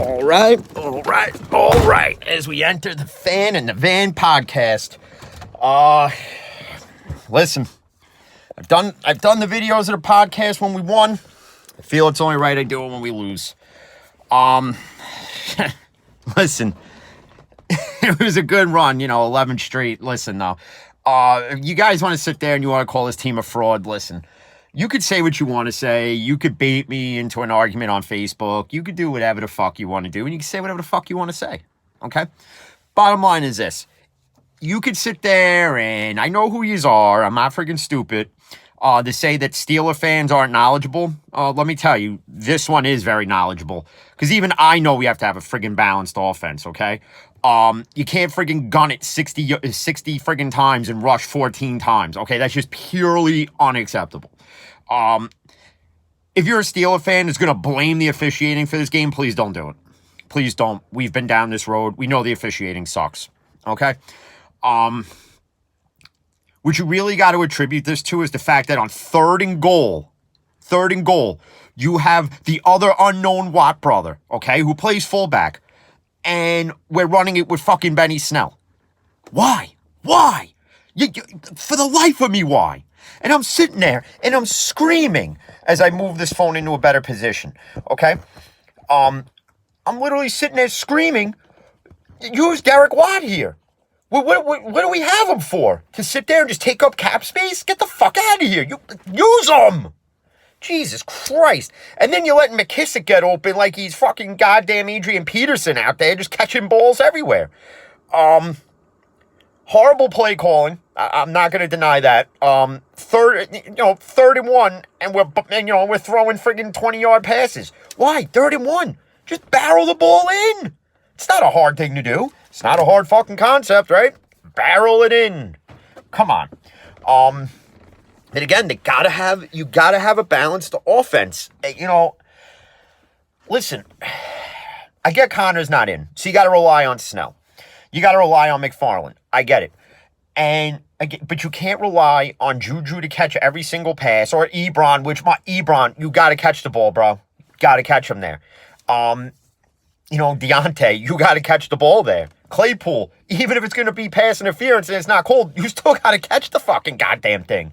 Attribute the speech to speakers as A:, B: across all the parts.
A: All right. As we enter the Fan and the Van podcast, listen, I've done the videos of the podcast when we won. I feel it's only right I do it when we lose. Listen, it was a good run, 11 straight. Listen, though, if you guys want to sit there and you want to call this team a fraud, listen. You could say what you want to say. You could bait me into an argument on Facebook. You could do whatever the fuck you want to do. And you can say whatever the fuck you want to say. Okay? Bottom line is this. You could sit there and I know who yous are. I'm not freaking stupid. To say that Steeler fans aren't knowledgeable. Let me tell you, this one is very knowledgeable. Because even I know we have to have a friggin' balanced offense, okay? You can't friggin' gun it 60 friggin' times and rush 14 times, okay? That's just purely unacceptable. If you're a Steeler fan who's going to blame the officiating for this game, please don't do it. Please don't. We've been down this road. We know the officiating sucks. Okay? What you really got to attribute this to is the fact that on third and goal, you have the other unknown Watt brother, okay, who plays fullback, and we're running it with fucking Benny Snell. Why? For the life of me, why? And I'm sitting there, and I'm screaming as I move this phone into a better position, okay? I'm literally sitting there screaming, use Derek Watt here. What do we have him for? To sit there and just take up cap space? Get the fuck out of here. Use him! Jesus Christ. And then you're letting McKissick get open like he's fucking goddamn Adrian Peterson out there just catching balls everywhere. Horrible play calling. I'm not going to deny that. Third and one, and we're throwing friggin' 20-yard passes. Why? 3rd and 1. Just barrel the ball in. It's not a hard thing to do. It's not a hard fucking concept, right? Barrel it in. Come on. And again, you gotta have a balanced offense. Listen, I get Connor's not in, so you gotta rely on Snell. You gotta rely on McFarland. I get it. But you can't rely on Juju to catch every single pass, or Ebron, you gotta catch the ball, bro. Gotta catch him there. Deontay, you gotta catch the ball there. Claypool, even if it's gonna be pass interference and it's not called, you still gotta catch the fucking goddamn thing.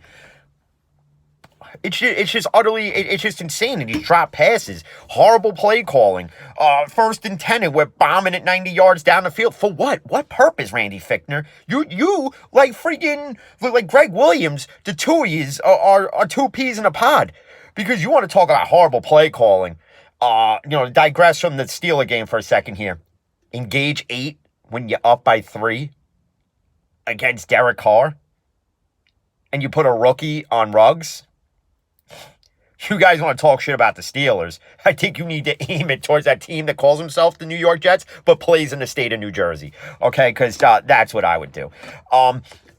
A: It's just insane. And you drop passes. Horrible play calling. 1st and 10, and we're bombing at 90 yards down the field. For what? What purpose, Randy Fichtner? You like freaking, like Greg Williams, the two of yous are two peas in a pod. Because you want to talk about horrible play calling. Digress from the Steeler game for a second here. Engage 8 when you're up by 3 against Derek Carr. And you put a rookie on Ruggs. You guys want to talk shit about the Steelers. I think you need to aim it towards that team that calls himself the New York Jets, but plays in the state of New Jersey. Okay, because that's what I would do.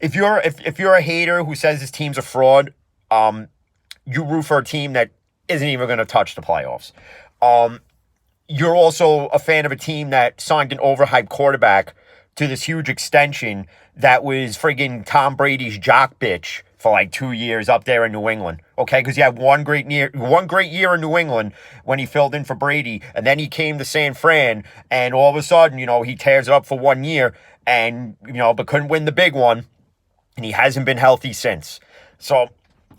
A: If you're a hater who says this team's a fraud, you root for a team that isn't even going to touch the playoffs. You're also a fan of a team that signed an overhyped quarterback to this huge extension that was friggin' Tom Brady's jock bitch for like 2 years up there in New England. Okay, because he had one great year in New England when he filled in for Brady, and then he came to San Fran, and all of a sudden, he tears it up for 1 year, and but couldn't win the big one, and he hasn't been healthy since. So,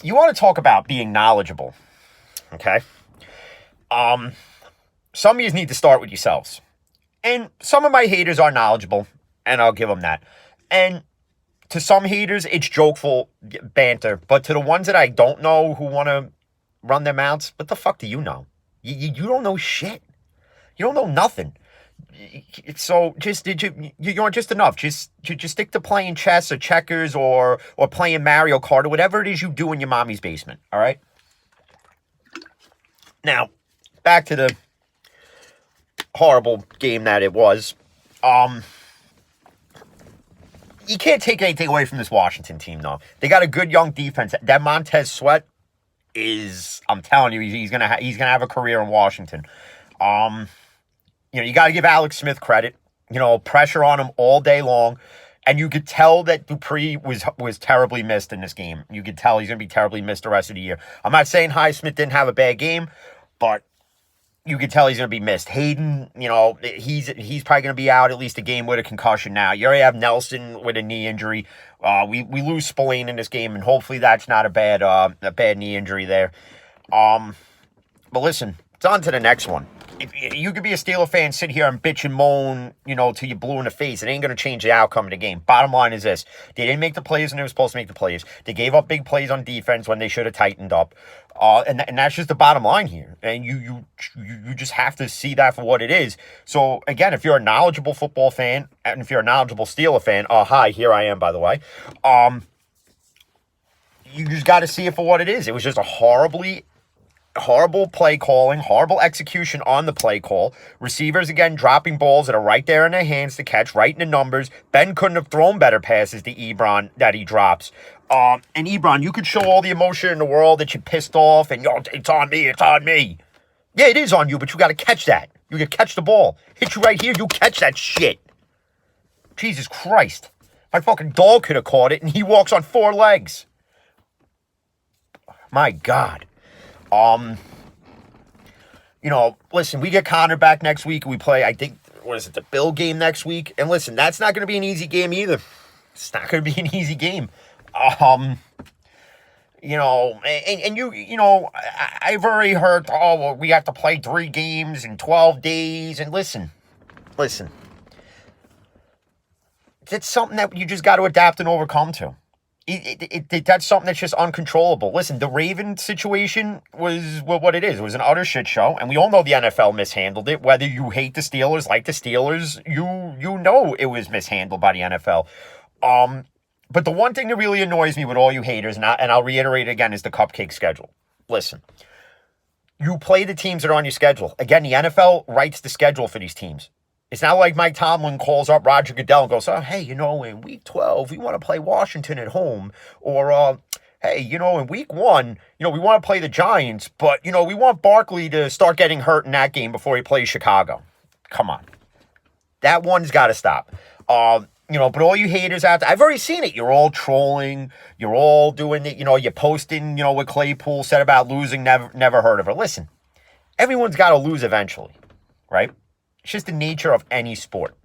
A: you want to talk about being knowledgeable, okay? Some of you need to start with yourselves, and some of my haters are knowledgeable, and I'll give them that, and to some haters, it's jokeful banter. But to the ones that I don't know who want to run their mouths, what the fuck do you know? You don't know shit. You don't know nothing. So you're just enough. Just stick to playing chess or checkers or playing Mario Kart or whatever it is you do in your mommy's basement. All right? Now, back to the horrible game that it was. You can't take anything away from this Washington team, though. They got a good young defense. That Montez Sweat is, I'm telling you, he's gonna have a career in Washington. You got to give Alex Smith credit. Pressure on him all day long, and you could tell that Dupree was terribly missed in this game. You could tell he's gonna be terribly missed the rest of the year. I'm not saying Highsmith didn't have a bad game, but you could tell he's going to be missed. Hayden, he's probably going to be out at least a game with a concussion now. You already have Nelson with a knee injury. We lose Spillane in this game, and hopefully that's not a bad knee injury there. But listen, it's on to the next one. If you could be a Steeler fan, sit here and bitch and moan, till you're blue in the face. It ain't going to change the outcome of the game. Bottom line is this. They didn't make the plays when they were supposed to make the plays. They gave up big plays on defense when they should have tightened up. And that's just the bottom line here. And you just have to see that for what it is. So, again, if you're a knowledgeable football fan, and if you're a knowledgeable Steeler fan, hi, here I am, by the way, you just got to see it for what it is. It was just a horrible play calling, horrible execution on the play call. Receivers, again, dropping balls that are right there in their hands to catch, right in the numbers. Ben couldn't have thrown better passes to Ebron that he drops. And Ebron, you could show all the emotion in the world that you're pissed off and, it's on me, it's on me. Yeah, it is on you, but you got to catch that. You got to catch the ball. Hit you right here, you catch that shit. Jesus Christ. My fucking dog could have caught it, and he walks on 4 legs. My God. Listen, we get Connor back next week. We play, I think, the Bill game next week? And listen, that's not going to be an easy game either. It's not going to be an easy game. I've already heard, we have to play 3 games in 12 days. And listen, it's something that you just got to adapt and overcome to. That's something that's just uncontrollable. Listen, the Raven situation was what it is. It was an utter shit show, and we all know the NFL mishandled it. Whether you hate the Steelers, like the Steelers, you know it was mishandled by the NFL. But the one thing that really annoys me with all you haters, and I'll reiterate it again, is the cupcake schedule. Listen, you play the teams that are on your schedule. Again, the NFL writes the schedule for these teams. It's not like Mike Tomlin calls up Roger Goodell and goes, hey, in week 12, we want to play Washington at home. Or, hey, in week 1, we want to play the Giants, but, we want Barkley to start getting hurt in that game before he plays Chicago. Come on. That one's got to stop. But all you haters out there, I've already seen it. You're all trolling. You're all doing it. You're posting, what Claypool said about losing, never heard of her. Listen, everyone's got to lose eventually, right? It's just the nature of any sport.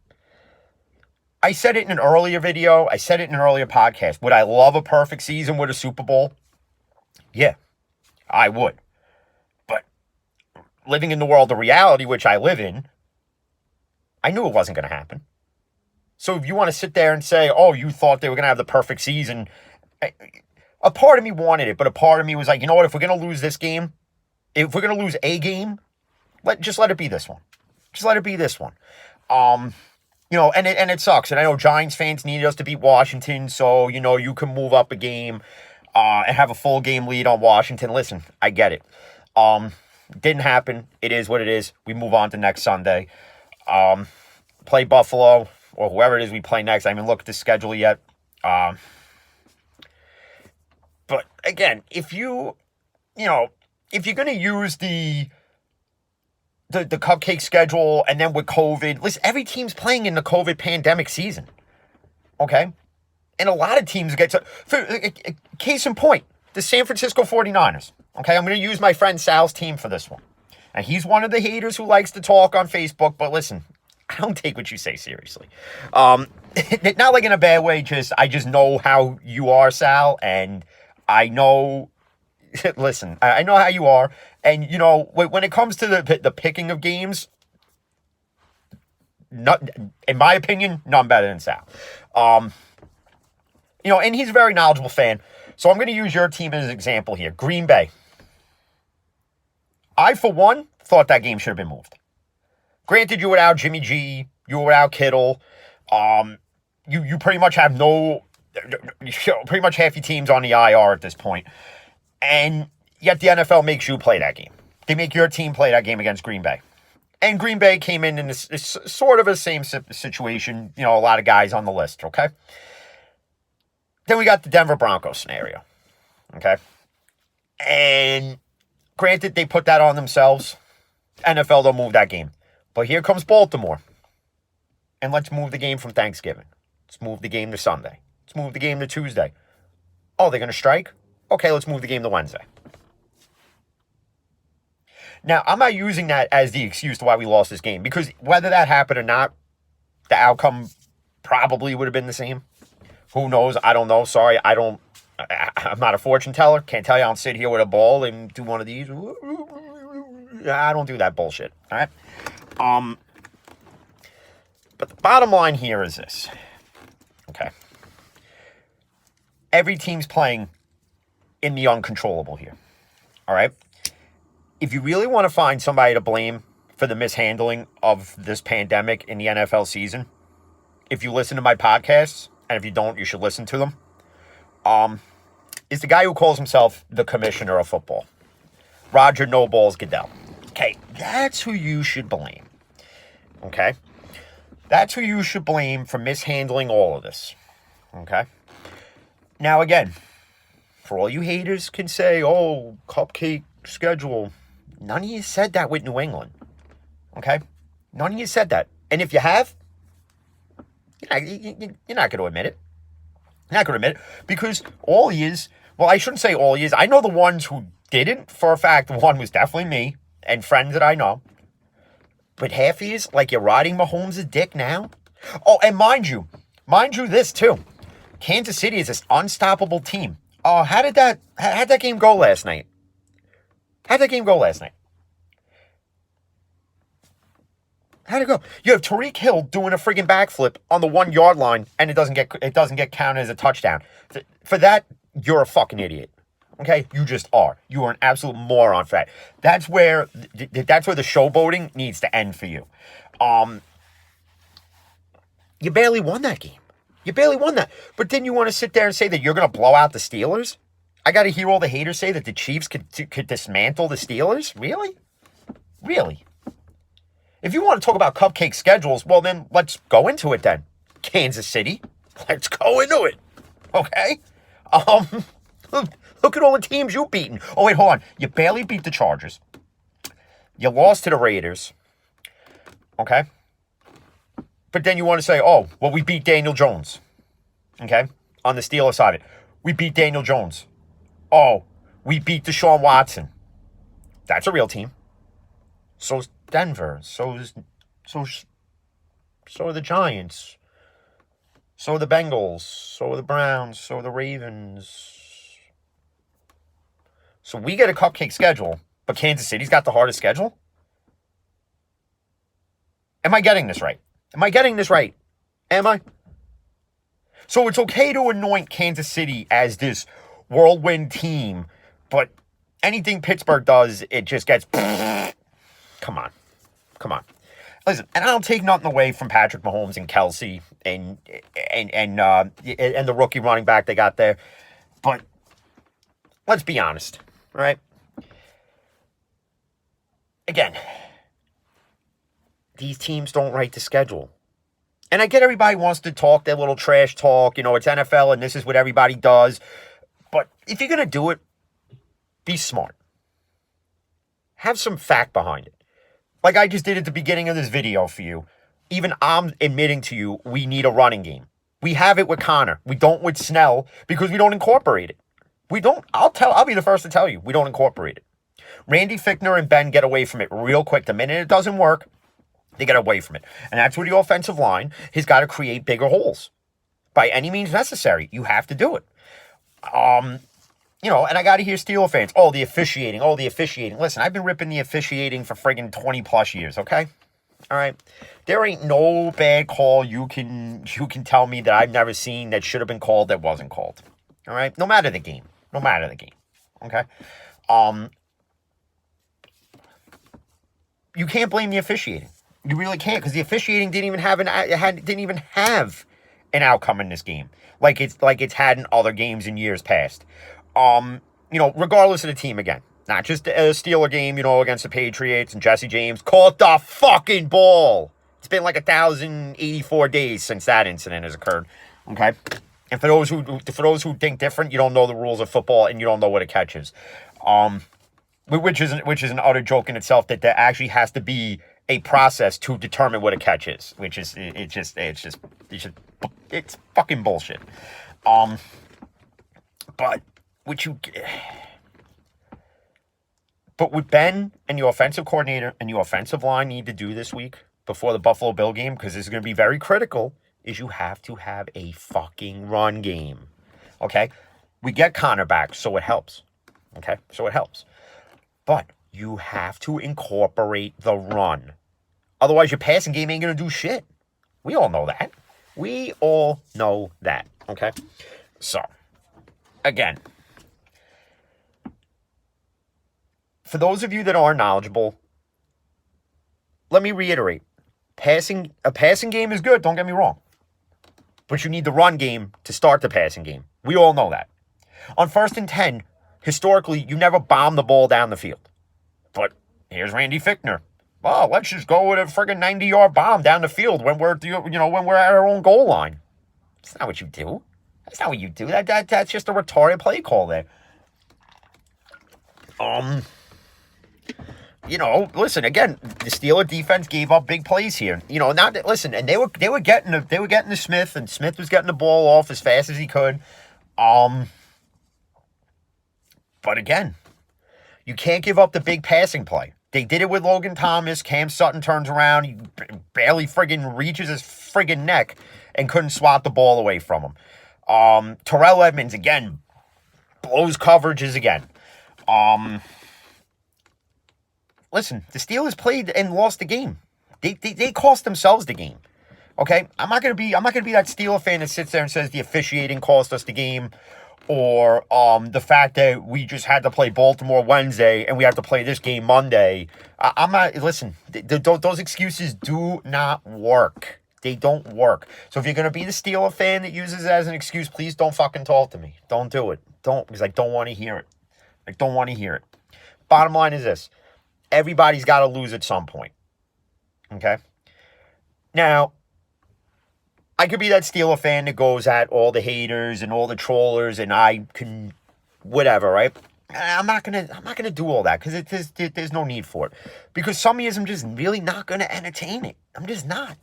A: I said it in an earlier video. I said it in an earlier podcast. Would I love a perfect season with a Super Bowl? Yeah, I would. But living in the world of reality, which I live in, I knew it wasn't going to happen. So if you want to sit there and say, you thought they were going to have the perfect season, a part of me wanted it, but a part of me was like, you know what, if we're going to lose this game, if we're going to lose a game, just let it be this one. Just let it be this one. And it sucks. And I know Giants fans needed us to beat Washington, so, you can move up a game and have a full game lead on Washington. Listen, I get it. Didn't happen. It is what it is. We move on to next Sunday. Play Buffalo or whoever it is we play next. I haven't looked at the schedule yet. But again, if you're going to use the cupcake schedule, and then with COVID, listen, every team's playing in the COVID pandemic season, okay? And a lot of teams get to, case in point, the San Francisco 49ers, okay? I'm going to use my friend Sal's team for this one. And he's one of the haters who likes to talk on Facebook, but listen, I don't take what you say seriously. Not like in a bad way, I just know how you are, Sal, and I know, listen, I know how you are. And, when it comes to the picking of games, in my opinion, none better than Sal. And he's a very knowledgeable fan. So I'm going to use your team as an example here. Green Bay. I, for one, thought that game should have been moved. Granted, you were without Jimmy G. You were without Kittle. You pretty much have pretty much half your team's on the IR at this point. And yet the NFL makes you play that game. They make your team play that game against Green Bay. And Green Bay came in this sort of a same situation. A lot of guys on the list, okay? Then we got the Denver Broncos scenario, okay? And granted, they put that on themselves. NFL don't move that game. But here comes Baltimore. And let's move the game from Thanksgiving. Let's move the game to Sunday. Let's move the game to Tuesday. Oh, they're going to strike? Okay, let's move the game to Wednesday. Now, I'm not using that as the excuse to why we lost this game, because whether that happened or not, the outcome probably would have been the same. Who knows? I don't know. Sorry, I'm not a fortune teller. Can't tell you I'll sit here with a ball and do one of these. I don't do that bullshit. All right. But the bottom line here is this. Okay. Every team's playing in the uncontrollable here. All right. If you really want to find somebody to blame for the mishandling of this pandemic in the NFL season, if you listen to my podcasts, and if you don't, you should listen to them, is the guy who calls himself the commissioner of football, Roger No Balls Goodell. Okay, that's who you should blame. Okay? That's who you should blame for mishandling all of this. Okay? Now, again, for all you haters can say, oh, cupcake schedule, none of you said that with New England. Okay? None of you said that. And if you have, you're not going to admit it. You're not going to admit it. Because all he is, well, I shouldn't say all he is. I know the ones who didn't. For a fact, one was definitely me and friends that I know. But half he is, like you're riding Mahomes' dick now. Oh, and mind you this too. Kansas City is this unstoppable team. Oh, how'd that game go last night? How'd that game go last night? How'd it go? You have Tyreek Hill doing a friggin' backflip on the 1 yard line, and it doesn't get counted as a touchdown. For that, you're a fucking idiot. Okay, you just are. You are an absolute moron for that. That's where the showboating needs to end for you. You barely won that game. You barely won that. But then you want to sit there and say that you're going to blow out the Steelers? I got to hear all the haters say that the Chiefs could dismantle the Steelers? Really? Really? If you want to talk about cupcake schedules, well, then let's go into it then. Kansas City. Let's go into it. Okay? Look at all the teams you've beaten. Oh, wait, hold on. You barely beat the Chargers. You lost to the Raiders. Okay? But then you want to say, oh, well, we beat Daniel Jones. Okay? On the Steelers side of it. We beat Daniel Jones. Oh, we beat Deshaun Watson. That's a real team. So's Denver. So are the Giants. So are the Bengals. So are the Browns. So are the Ravens. So we get a cupcake schedule, but Kansas City's got the hardest schedule? Am I getting this right? Am I? So it's okay to anoint Kansas City as this whirlwind team, but anything Pittsburgh does, it just gets... Come on. Listen, and I don't take nothing away from Patrick Mahomes and Kelsey and the rookie running back they got there, but let's be honest, right? Again, these teams don't write the schedule. And I get everybody wants to talk their little trash talk, it's NFL and this is what everybody does. But if you're going to do it, be smart. Have some fact behind it. Like I just did at the beginning of this video for you. Even I'm admitting to you, we need a running game. We have it with Connor. We don't with Snell because we don't incorporate it. We don't. I'll be the first to tell you, we don't incorporate it. Randy Fichtner and Ben get away from it real quick. The minute it doesn't work, they get away from it. And that's where the offensive line has got to create bigger holes. By any means necessary. You have to do it. And I got to hear Steelers fans, the officiating. Listen, I've been ripping the officiating for friggin' 20 plus years, okay? All right? There ain't no bad call you can tell me that I've never seen that should have been called that wasn't called. All right? No matter the game. Okay? You can't blame the officiating. You really can't, because the officiating didn't even have an outcome in this game. Like it's had in other games in years past. Regardless of the team, again, not just a Steeler game, against the Patriots and Jesse James, caught the fucking ball. It's been like 1,084 days since that incident has occurred. Okay. And for those who think different, you don't know the rules of football and you don't know what a catch is. Which is an utter joke in itself that there actually has to be a process to determine what a catch is, which is it's fucking bullshit. But But what Ben and your offensive coordinator and your offensive line need to do this week before the Buffalo Bill game, because this is going to be very critical, is you have to have a fucking run game. Okay? We get Connor back, so it helps. Okay? So it helps. But you have to incorporate the run. Otherwise, your passing game ain't going to do shit. We all know that. We all know that. Okay? So, again, for those of you that aren't knowledgeable, let me reiterate. A passing game is good, don't get me wrong. But you need the run game to start the passing game. We all know that. On 1st and 10, historically, you never bomb the ball down the field. But here's Randy Fichtner. Well, let's just go with a friggin' 90-yard bomb down the field when we're at our own goal line. That's not what you do. That's not what you do. That's just a retarded play call there. Listen, again, the Steeler defense gave up big plays here. And they were getting to Smith, and Smith was getting the ball off as fast as he could. But again, you can't give up the big passing play. They did it with Logan Thomas. Cam Sutton turns around. He barely friggin' reaches his friggin' neck and couldn't swat the ball away from him. Terrell Edmonds, again, blows coverages again. Listen, the Steelers played and lost the game. They cost themselves the game. Okay? I'm not gonna be that Steeler fan that sits there and says the officiating cost us the game, or the fact that we just had to play Baltimore Wednesday and we have to play this game Monday. I'm not, listen, those excuses do not work. They don't work. So if you're going to be the Steeler fan that uses it as an excuse, please don't fucking talk to me. Don't do it. Don't, because I don't want to hear it. I don't want to hear it. Bottom line is this. Everybody's got to lose at some point. Okay? Now, I could be that Steeler fan that goes at all the haters and all the trollers, and I can, whatever, right? I'm not gonna do all that because there's no need for it. Because some years I'm just really not gonna entertain it. I'm just not.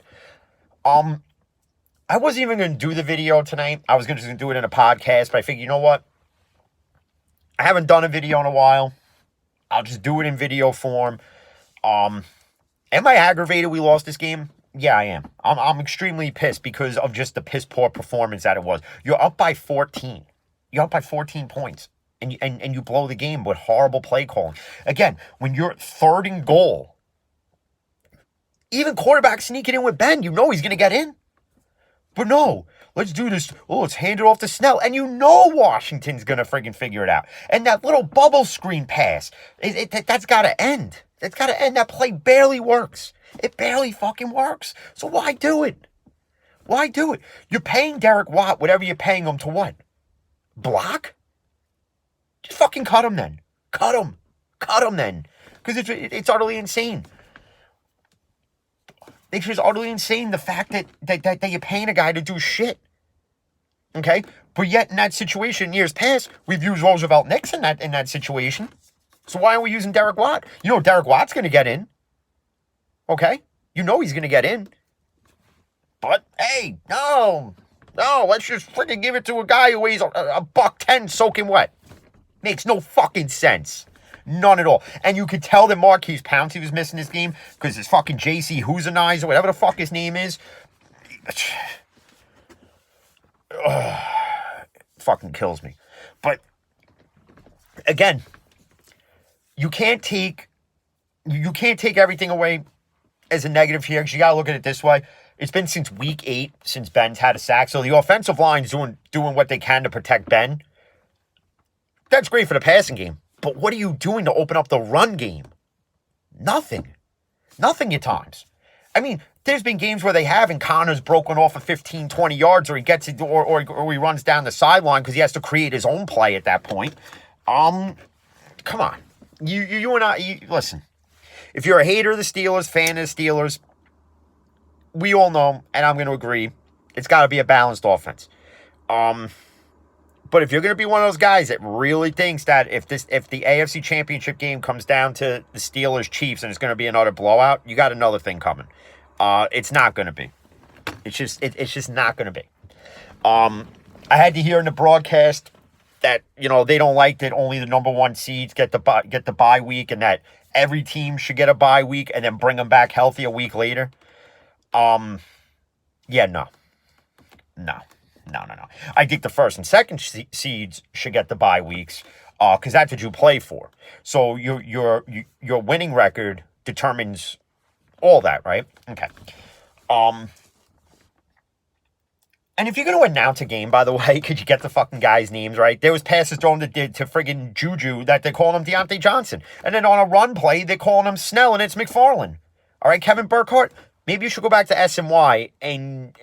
A: I wasn't even gonna do the video tonight. I was just gonna do it in a podcast, but I figured, you know what? I haven't done a video in a while. I'll just do it in video form. Am I aggravated we lost this game? Yeah, I am. I'm extremely pissed because of just the piss poor performance that it was. You're up by 14. You're up by 14 points. And you blow the game with horrible play calling. Again, when you're 3rd and goal, even quarterback sneaking in with Ben, you know he's going to get in. But no, let's do this. Oh, let's hand it off to Snell. And you know Washington's going to friggin' figure it out. And that little bubble screen pass, that's got to end. That's got to end. That play barely works. It barely fucking works. So why do it? Why do it? You're paying Derek Watt whatever you're paying him to what? Block? Just fucking cut him then. Cut him. Cut him then. Because it's utterly insane. It's just utterly insane the fact that you're paying a guy to do shit. Okay? But yet in that situation, in years past, we've used Roosevelt Nixon in that situation. So why aren't we using Derek Watt? You know Derek Watt's going to get in. Okay? You know he's going to get in. But, hey, no, let's just freaking give it to a guy who weighs a $110 soaking wet. Makes no fucking sense. None at all. And you could tell that Marquise Pouncey was missing this game because his fucking JC Housenize or whatever the fuck his name is. Fucking kills me. But, again, you can't take everything away as a negative here, because you got to look at it this way. It's been since week 8 since Ben's had a sack, so the offensive line's doing what they can to protect Ben. That's great for the passing game, but what are you doing to open up the run game? Nothing at times. I mean, there's been games where they have, and Connor's broken off of 15, 20 yards, or he gets it, or he runs down the sideline because he has to create his own play at that point. Come on. You and I, listen. If you're a hater of the Steelers, fan of the Steelers, we all know, and I'm going to agree, it's got to be a balanced offense. But if you're going to be one of those guys that really thinks that if the AFC Championship game comes down to the Steelers Chiefs and it's going to be another blowout, you got another thing coming. It's not going to be. It's just not going to be. I had to hear in the broadcast that they don't like that only the number one seeds get the bye week, and that every team should get a bye week and then bring them back healthy a week later. Yeah, no. I think the first and second seeds should get the bye weeks, because that's what you play for. So your winning record determines all that, right? Okay. And if you're going to announce a game, by the way, could you get the fucking guys' names right? There was passes thrown to friggin' Juju that they call him Deontay Johnson. And then on a run play, they call him Snell, and it's McFarland. All right, Kevin Burkhardt, maybe you should go back to SNY and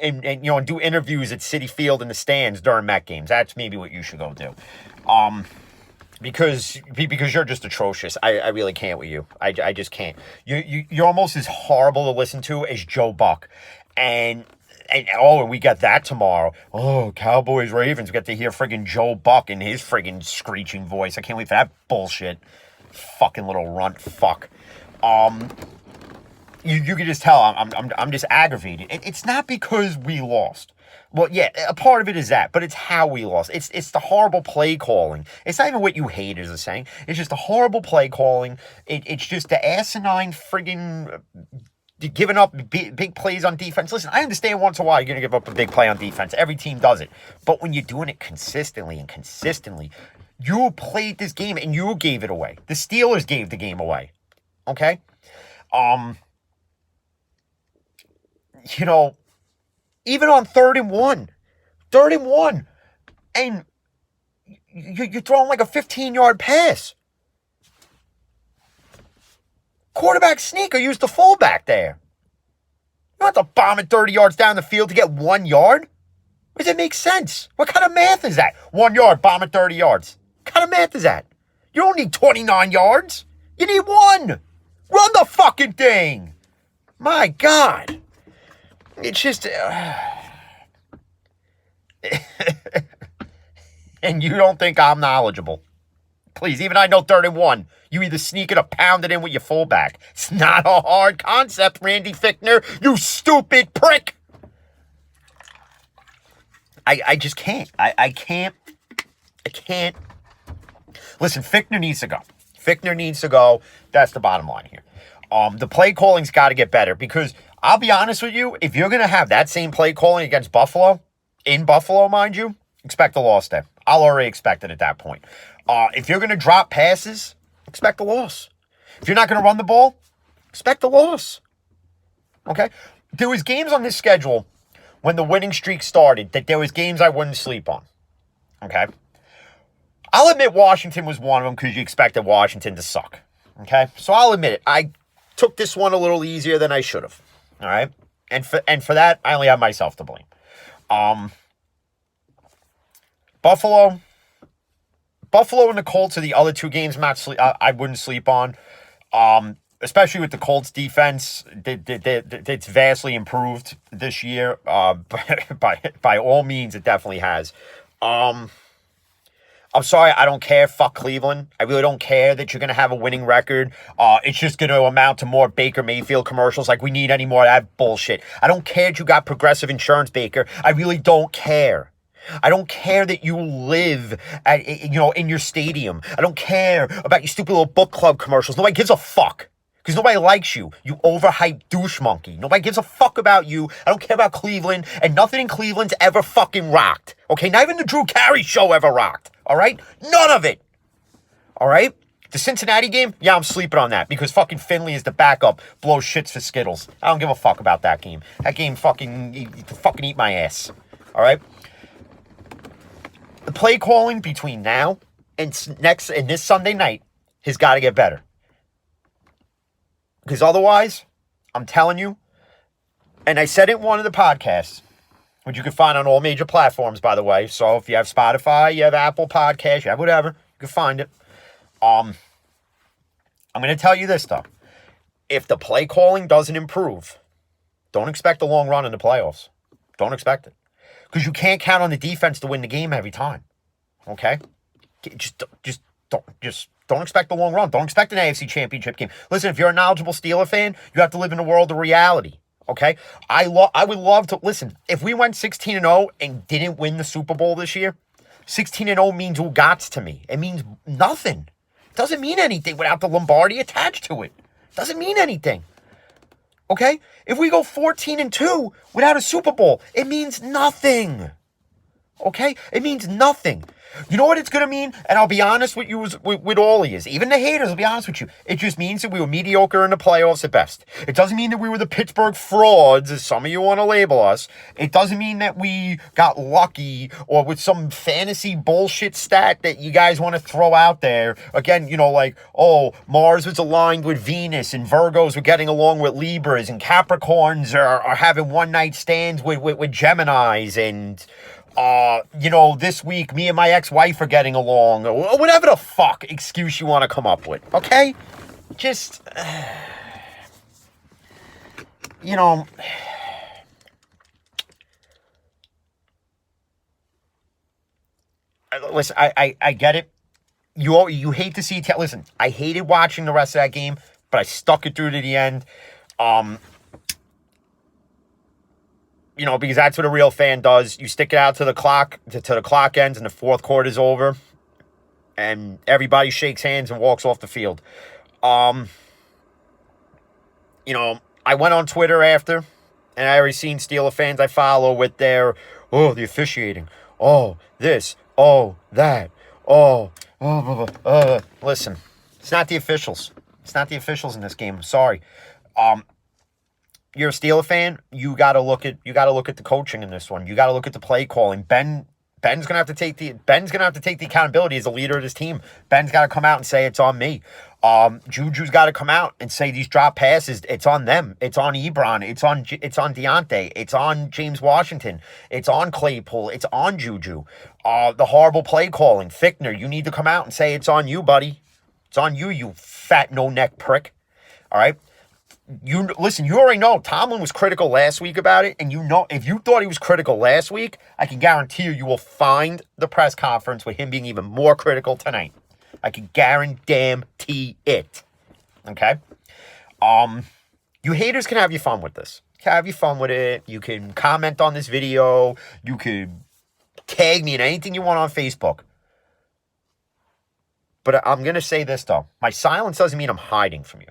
A: do interviews at Citi Field in the stands during Met games. That's maybe what you should go do. Because you're just atrocious. I really can't with you. I just can't. You're almost as horrible to listen to as Joe Buck. And we got that tomorrow. Oh, Cowboys, Ravens. We get to hear friggin' Joe Buck in his friggin' screeching voice. I can't wait for that bullshit. Fucking little runt fuck. You can just tell I'm just aggravated. It's not because we lost. Well, yeah, a part of it is that, but it's how we lost. It's the horrible play calling. It's not even what you haters are saying. It's just the horrible play calling. It's just the asinine friggin' giving up big plays on defense. Listen, I understand once in a while you're going to give up a big play on defense. Every team does it. But when you're doing it consistently, you played this game and you gave it away. The Steelers gave the game away. Okay? Even on 3rd and 1, and you're throwing like a 15-yard pass. Quarterback sneak or use the fullback there. You don't have to bomb it 30 yards down the field to get 1 yard. Does it make sense? What kind of math is that? 1 yard, bomb it 30 yards. What kind of math is that? You don't need 29 yards. You need 1. Run the fucking thing. My God. It's just... And you don't think I'm knowledgeable. Please, even I know 3rd and 1. You either sneak it or pound it in with your fullback. It's not a hard concept, Randy Fichtner, you stupid prick. I just can't. I can't. Listen, Fichtner needs to go. That's the bottom line here. The play calling's got to get better, because I'll be honest with you, if you're going to have that same play calling against Buffalo, in Buffalo, mind you, expect a loss there. I'll already expect it at that point. If you're going to drop passes, expect a loss. If you're not going to run the ball, expect a loss. Okay? There was games on this schedule when the winning streak started that there was games I wouldn't sleep on. Okay? I'll admit Washington was one of them because you expected Washington to suck. Okay? So I'll admit it. I took this one a little easier than I should have. All right? And for that, I only have myself to blame. Buffalo and the Colts are the other two games I wouldn't sleep on. Especially with the Colts defense, it's vastly improved this year. By all means, it definitely has. I'm sorry, I don't care. Fuck Cleveland. I really don't care that you're going to have a winning record. It's just going to amount to more Baker Mayfield commercials. Like, we need any more of that bullshit. I don't care that you got Progressive Insurance, Baker. I really don't care. I don't care that you live in your stadium. I don't care about your stupid little book club commercials. Nobody gives a fuck. Because nobody likes you. You overhyped douche monkey. Nobody gives a fuck about you. I don't care about Cleveland. And nothing in Cleveland's ever fucking rocked. Okay? Not even the Drew Carey show ever rocked. All right? None of it. All right? The Cincinnati game? Yeah, I'm sleeping on that. Because fucking Finley is the backup. Blows shits for Skittles. I don't give a fuck about that game. That game fucking eat my ass. All right? The play calling between now and this Sunday night has got to get better. Because otherwise, I'm telling you, and I said it in one of the podcasts, which you can find on all major platforms, by the way. So if you have Spotify, you have Apple Podcasts, you have whatever, you can find it. I'm going to tell you this, though. If the play calling doesn't improve, don't expect a long run in the playoffs. Don't expect it. Because you can't count on the defense to win the game every time. Okay? Just don't expect the long run. Don't expect an AFC Championship game. Listen, if you're a knowledgeable Steeler fan, you have to live in a world of reality. Okay? I would love to... Listen, if we went 16-0 and didn't win the Super Bowl this year, 16-0 means Ugats to me. It means nothing. It doesn't mean anything without the Lombardi attached to it. It doesn't mean anything. Okay? If we go 14-2 without a Super Bowl, it means nothing. Okay? It means nothing. You know what it's going to mean? And I'll be honest with you, with all of you. Even the haters, I'll be honest with you. It just means that we were mediocre in the playoffs at best. It doesn't mean that we were the Pittsburgh frauds, as some of you want to label us. It doesn't mean that we got lucky or with some fantasy bullshit stat that you guys want to throw out there. Again, like, oh, Mars was aligned with Venus and Virgos were getting along with Libras and Capricorns are having one-night stands with Geminis and... this week, me and my ex-wife are getting along, or whatever the fuck excuse you want to come up with, okay? Just, listen, I get it. You hate to see, listen, I hated watching the rest of that game, but I stuck it through to the end. Because that's what a real fan does. You stick it out to the clock, to the clock ends and the fourth quarter's over, and everybody shakes hands and walks off the field. I went on Twitter after, and I already seen Steeler fans I follow with their, the officiating, this, that, listen, it's not the officials. It's not the officials in this game. I'm sorry. You're a Steeler fan, you gotta look at the coaching in this one. You gotta look at the play calling. Ben's gonna have to take the accountability as a leader of this team. Ben's gotta come out and say it's on me. Juju's gotta come out and say these drop passes, it's on them. It's on Ebron, it's on Deontay, it's on James Washington, it's on Claypool, it's on Juju. The horrible play calling. Fickner, you need to come out and say it's on you, buddy. It's on you, you fat no-neck prick. All right? You already know Tomlin was critical last week about it, and if you thought he was critical last week, I can guarantee you will find the press conference with him being even more critical tonight. I can guarantee it. Okay? You haters can have your fun with this. Have your fun with it. You can comment on this video. You can tag me in anything you want on Facebook. But I'm going to say this, though. My silence doesn't mean I'm hiding from you.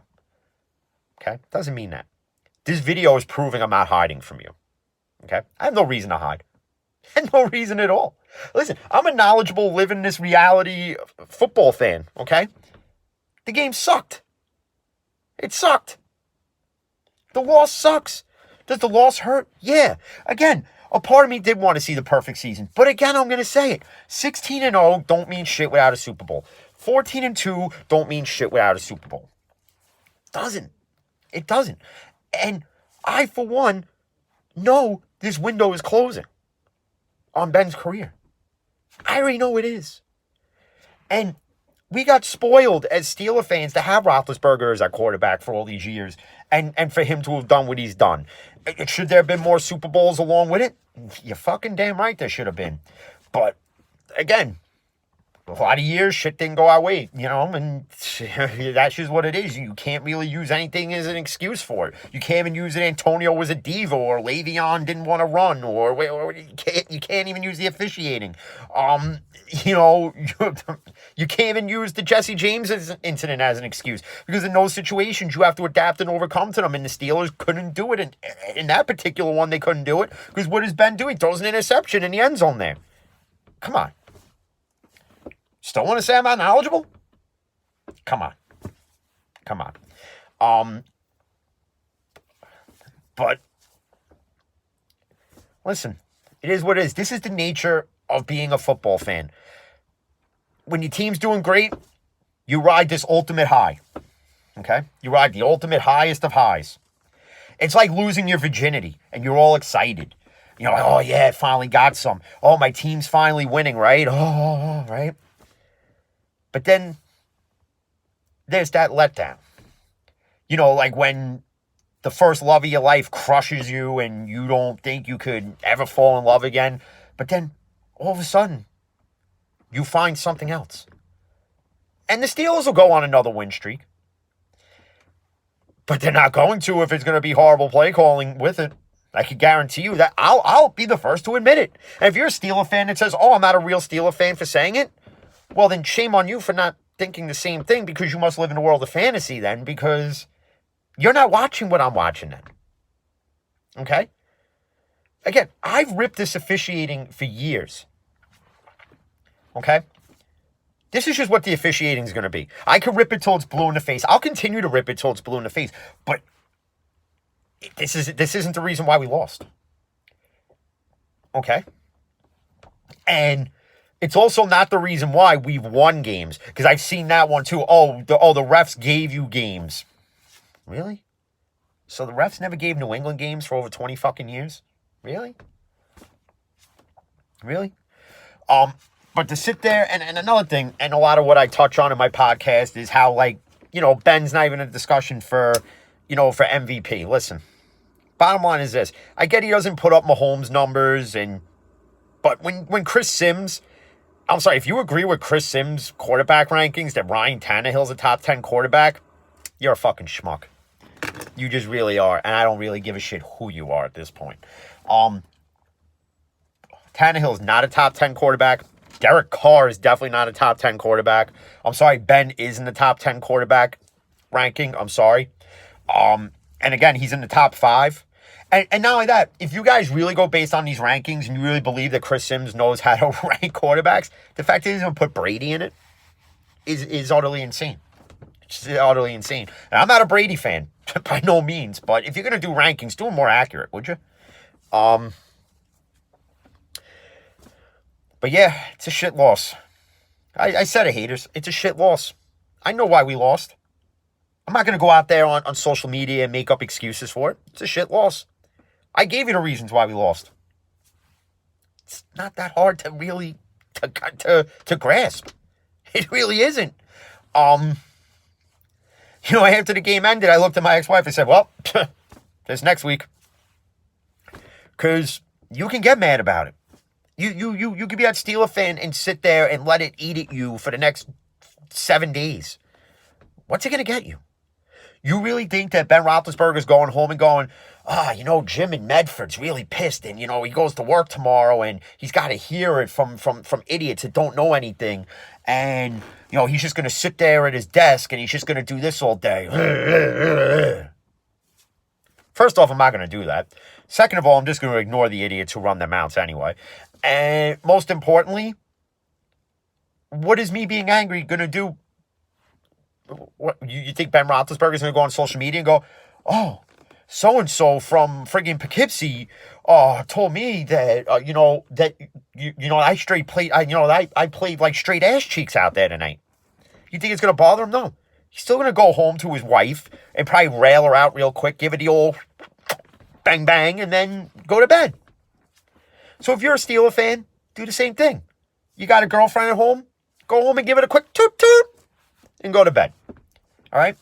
A: Okay? Doesn't mean that. This video is proving I'm not hiding from you. Okay? I have no reason to hide. I have no reason at all. Listen, I'm a knowledgeable, living this reality football fan. Okay? The game sucked. It sucked. The loss sucks. Does the loss hurt? Yeah. Again, a part of me did want to see the perfect season. But again, I'm going to say it. 16-0 don't mean shit without a Super Bowl. 14-2 don't mean shit without a Super Bowl. Doesn't. It doesn't. And I, for one, know this window is closing on Ben's career. I already know it is. And we got spoiled as Steeler fans to have Roethlisberger as our quarterback for all these years and for him to have done what he's done. Should there have been more Super Bowls along with it? You're fucking damn right there should have been. But, again, a lot of years, shit didn't go our way, and that's just what it is. You can't really use anything as an excuse for it. You can't even use it Antonio was a diva or Le'Veon didn't want to run or you can't even use the officiating. You can't even use the Jesse James incident as an excuse because in those situations, you have to adapt and overcome to them, and the Steelers couldn't do it. In that particular one, they couldn't do it because what does Ben do? He throws an interception in the end zone there. Come on. Still want to say I'm not knowledgeable? Come on. But, listen, it is what it is. This is the nature of being a football fan. When your team's doing great, you ride this ultimate high. Okay? You ride the ultimate highest of highs. It's like losing your virginity, and you're all excited. Oh, yeah, finally got some. Oh, my team's finally winning, right? Oh, right? But then there's that letdown. Like when the first love of your life crushes you and you don't think you could ever fall in love again. But then all of a sudden, you find something else. And the Steelers will go on another win streak. But they're not going to if it's going to be horrible play calling with it. I can guarantee you that I'll be the first to admit it. And if you're a Steeler fan that says, oh, I'm not a real Steeler fan for saying it, well, then shame on you for not thinking the same thing, because you must live in a world of fantasy then, because you're not watching what I'm watching then. Okay? Again, I've ripped this officiating for years. Okay? This is just what the officiating is going to be. I could rip it till it's blue in the face. I'll continue to rip it till it's blue in the face. But this isn't the reason why we lost. Okay? And it's also not the reason why we've won games. Because I've seen that one too. Oh, the refs gave you games. Really? So the refs never gave New England games for over 20 fucking years? Really? Really? But to sit there, and another thing, and a lot of what I touch on in my podcast is how, like, you know, Ben's not even a discussion for, you know, for MVP. Listen, bottom line is this. I get he doesn't put up Mahomes numbers, but when Chris Sims, I'm sorry, if you agree with Chris Sims' quarterback rankings that Ryan Tannehill's a top 10 quarterback, you're a fucking schmuck. You just really are, and I don't really give a shit who you are at this point. Tannehill's not a top 10 quarterback. Derek Carr is definitely not a top 10 quarterback. I'm sorry, Ben is in the top 10 quarterback ranking. I'm sorry. And again, he's in the top 5. And not only that, if you guys really go based on these rankings and you really believe that Chris Sims knows how to rank quarterbacks, the fact that he's going to put Brady in it is utterly insane. It's utterly insane. And I'm not a Brady fan, by no means. But if you're going to do rankings, do them more accurate, would you? But yeah, it's a shit loss. I said it, haters. It's a shit loss. I know why we lost. I'm not going to go out there on social media and make up excuses for it. It's a shit loss. I gave you the reasons why we lost. It's not that hard to really to grasp. It really isn't. You know, after the game ended, I looked at my ex-wife and said, well, there's next week. Because you can get mad about it. You could be a Steeler fan and sit there and let it eat at you for the next 7 days. What's it going to get you? You really think that Ben Roethlisberger's going home and going, you know, Jim in Medford's really pissed, and, you know, he goes to work tomorrow and he's got to hear it from idiots that don't know anything, and, you know, he's just going to sit there at his desk and he's just going to do this all day. First off, I'm not going to do that. Second of all, I'm just going to ignore the idiots who run their mouths anyway. And most importantly, what is me being angry going to do? What, you think Ben Roethlisberger is going to go on social media and go, oh, so-and-so from friggin' Poughkeepsie told me that, I played like straight ass cheeks out there tonight. You think it's going to bother him? No. He's still going to go home to his wife and probably rail her out real quick, give it the old bang bang, and then go to bed. So if you're a Steeler fan, do the same thing. You got a girlfriend at home, go home and give it a quick toot toot and go to bed. All right?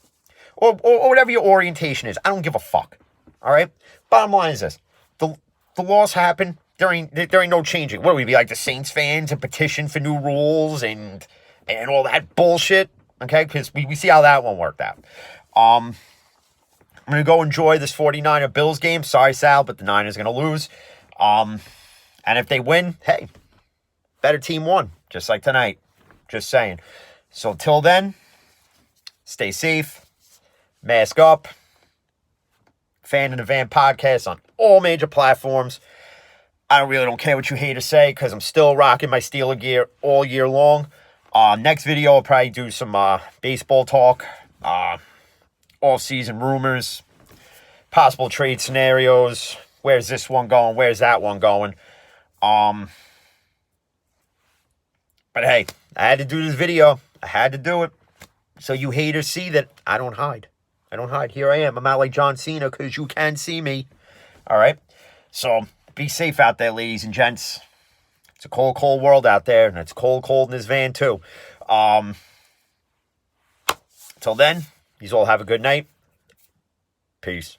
A: Or whatever your orientation is. I don't give a fuck. All right? Bottom line is this. The loss happened. There ain't no changing. What, we be like the Saints fans and petition for new rules and all that bullshit? Okay? Because we see how that one worked out. I'm going to go enjoy this 49er Bills game. Sorry, Sal, but the Niners are going to lose. And if they win, hey, better team won. Just like tonight. Just saying. So till then, stay safe. Mask up. Fan in the Van podcast on all major platforms. I really don't care what you haters say because I'm still rocking my Steeler gear all year long. Next video, I'll probably do some baseball talk. Off-season rumors. Possible trade scenarios. Where's this one going? Where's that one going? But hey, I had to do this video. I had to do it. So you haters see that I don't hide. I don't hide. Here I am. I'm out like John Cena because you can see me. All right? So be safe out there, ladies and gents. It's a cold, cold world out there. And it's cold, cold in this van too. Till then, you all have a good night. Peace.